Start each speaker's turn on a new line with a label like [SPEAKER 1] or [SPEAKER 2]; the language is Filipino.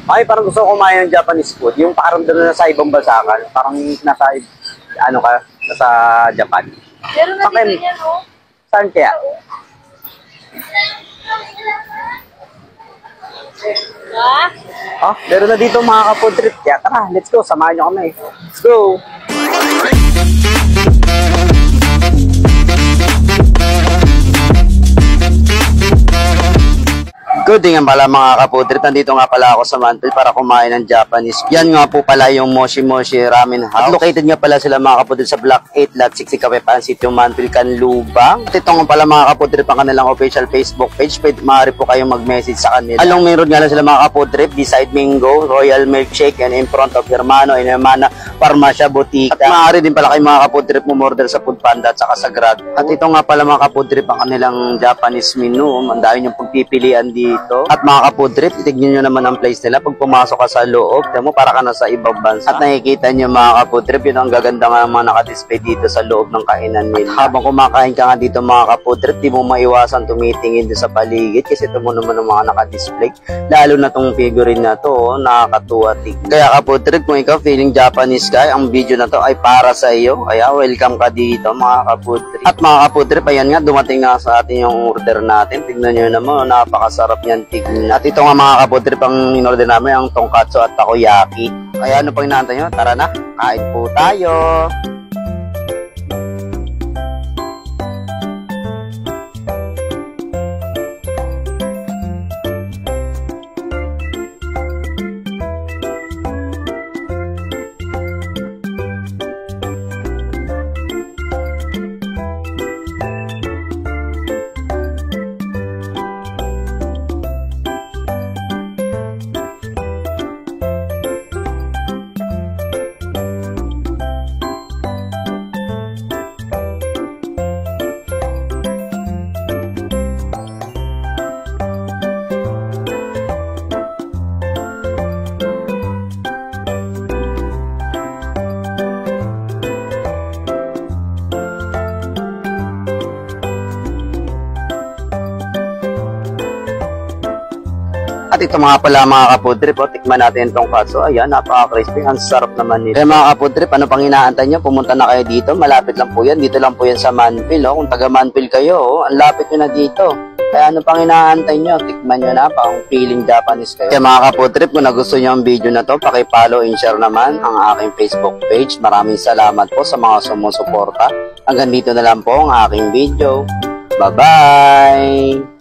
[SPEAKER 1] Ay, parang gusto ko kumain ng Japanese food. Yung pakiramdam na sa ibang bansa ka. Parang nasa, ano ka, nasa Japan.
[SPEAKER 2] Pero na dito yan, oh.
[SPEAKER 1] Saan kaya?
[SPEAKER 2] Ha?
[SPEAKER 1] Oh, meron na dito mga ka-food trip. Kaya tara, let's go. Samahan nyo kami. Let's go! Good day nga pala mga kapudrit. Nandito nga pala ako sa Manpil para kumain ng Japanese. Yan nga po pala yung Moshi Moshi Ramen House. At located nga pala sila mga kapudrit sa Block 8, Lot 60, Kapepan City, Manpil, Canlubang. At ito nga pala mga kapudrit ang kanilang official Facebook page. Pwede maaari po kayong mag-message sa kanila. Along main road nga lang sila mga kapudrit. Beside Mingo, Royal Milkshake, and in front of Hermano, in Hermana, Farmacia, Botica. At maaari din pala kayo mga kapudrit umorder sa Food Panda at saka sa Grab. At ito nga pala mga kapudrit ang kanilang Japanese menu. Ang dahil yung pagpipilian dito. At mga kapudrip, tignan nyo naman ang place nila. Pag pumasok ka sa loob, mo para ka na sa ibang bansa. At nakikita nyo mga kapudrip, yun ang gaganda nga mga nakadisplay dito sa loob ng kainan nila. At habang kumakain ka nga dito mga kapudrip, di mo maiwasan tumitingin doon sa paligid kasi ito mo naman ang mga nakadisplay. Lalo na tong figurine na to, nakakatuwa tignan. Kaya kapudrip, kung ikaw feeling Japanese guy, ang video na to ay para sa iyo. Kaya welcome ka dito mga kapudrip. At mga kapudrip, ayan nga, dumating na sa atin yung order natin. Tignan nyo naman, napakasarap yan tignan. At ito nga mga kapudrip, ang in-order namin ang tonkatsu at takoyaki. Kaya ano pang inaantay nyo? Tara na, kain po tayo! At ito mga pala mga kapudrip, tikman natin itong katsu. Ayan, napaka-crispy. Ang sarap naman nito. Kaya mga kapudrip, ano pang inaantay nyo? Pumunta na kayo dito. Malapit lang po yan. Dito lang po yan sa Manpil. Kung taga Manpil kayo, ang lapit nyo na dito. Kaya ano pang inaantay nyo? Tikman nyo na. Pang feeling Japanese kayo. Kaya mga kapudrip, kung nagustuhan nyo ang video na to, paki-follow and share naman ang aking Facebook page. Maraming salamat po sa mga sumusuporta. Hanggang dito na lang po ang aking video. Bye-bye!